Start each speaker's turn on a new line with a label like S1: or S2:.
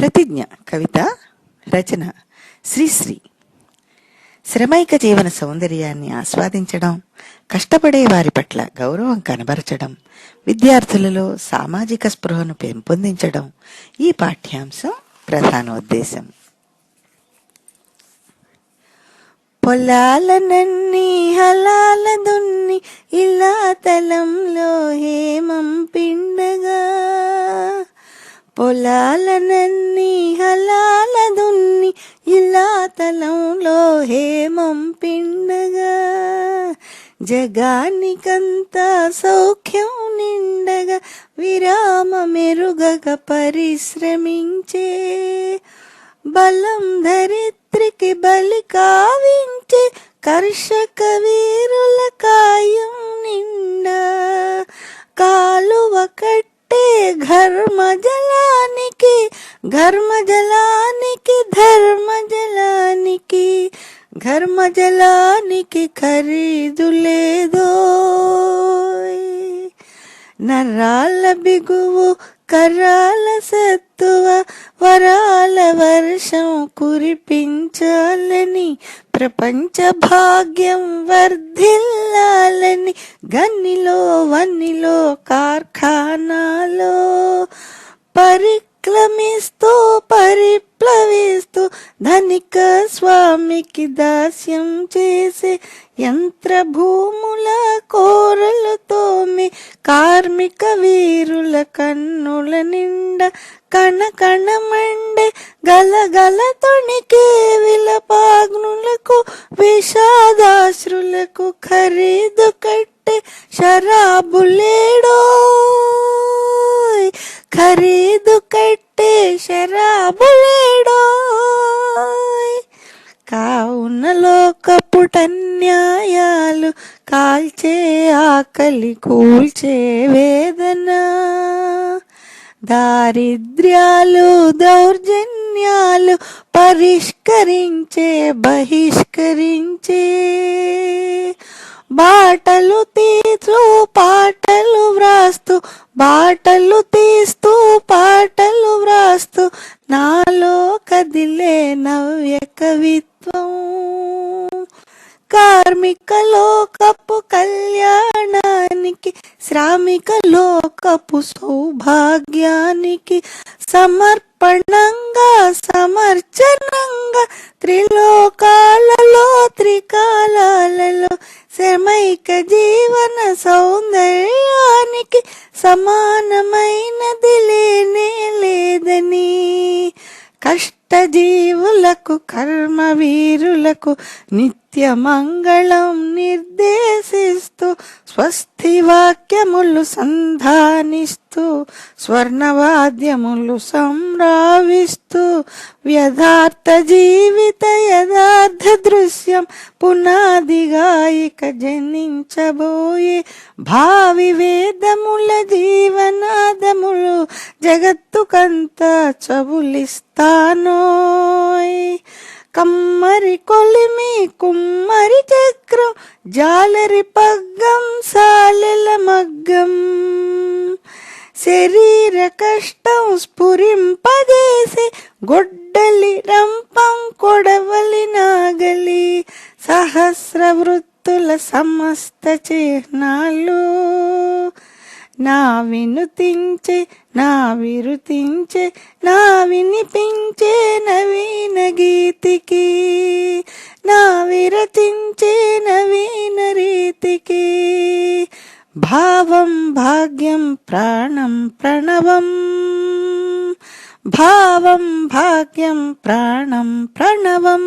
S1: ప్రతిజ్ఞ కవిత రచన శ్రీశ్రీ. శ్రమైక జీవన సౌందర్యాన్ని ఆస్వాదించడం, కష్టపడే వారి పట్ల గౌరవం కనబరచడం, విద్యార్థులలో సామాజిక స్పృహను పెంపొందించడం ఈ పాఠ్యాంశం ప్రధానోద్దేశం. పొలాలనన్నీ హలాల దున్ని ఇలా తలంలో హేమం పిండగా, పొలాలనన్నీ హలాల దున్ని ఇలా తలంలో హేమం పిండగా, జగానికంతా సౌఖ్యం నిండగా విరామ మెరుగక పరిశ్రమించే, బలం ధరిత్రికి బలి కావించే కర్షక వీరుల కాయం నిండా, కాలువ కట్టే ఘర్మజలానికి ఘర్మజలానికి ధర్మజలానికి ఘర్మజలానికి ఖరీదు లేదో, నరాల బిగువు కరాల సత్తువ వరాల వర్షం కురిపించాలని, ప్రపంచ భాగ్యం వర్ధిల్లాలని, గనిలో వన్నిలో కార్ఖానాలో పరిక్రమిస్తూ పరిప్లవిస్తూ ధనిక స్వామికి దాస్యం చేసే, యంత్ర భూముల కోరలతోమి కార్మిక వీరుల కన్నుల నిండా కణకణమండే గలగల తొణికే విలపాగ్నులకు విషాదాశ్రులకు ఖరీదు కట్టే శరాబులేడో, ఖరీదు కట్టే శరాబులేడో. కావున లోకపుటన్యాయాలు కాల్చే ఆకలి కూల్చే వేదన, దారిద్ర్యాలు దౌర్జన్యాలు పరిష్కరించే బహిష్కరించే, బాటలు తీస్తూ పాటలు వ్రాస్తూ బాటలు తీస్తూ పాటలు వ్రాస్తూ నాలో కదిలే నవ్య కవిత్వం, కార్మిక లోకపు కళ్యాణానికి శ్రామిక లోకపు సౌభాగ్యానికి సమర్పణంగా సమర్చనంగా త్రిలోకాలలో త్రికాలాలలో శ్రమైక జీవన సౌందర్యానికి సమానమైనది లేనే లేదని, కష్టజీవులకు కర్మవీరులకు నిత్య మంగళం నిర్దేశిస్తూ స్వస్తి వాక్యములు సంధానిస్తూ స్వర్ణవాద్యములు సంరావిస్తూ యథార్థ జీవిత యథార్థ దృశ్యం పునాదిగా ఇక జనించబోయే, భావి వేదముల జీవనాదములు జగత్తుకంతా చబులిస్తానోయ్. కమ్మరి కొలిమి కుమ్మరి చక్రం జాలరి పగ్గం సాలెల మగ్గం, శరీర కష్టం స్ఫురింపజేసి గొడ్డలి రంపం కొడవలి నాగలి, సహస్ర వృత్తుల సమస్త చిహ్నాలు నా వినుతించే నా విరుతించే నా వినిపించే నవీన గీతికి, నా విరచించే నవీన రీతికి, భావం భాగ్యం ప్రాణం ప్రణవం, భావం భాగ్యం ప్రాణం ప్రణవం.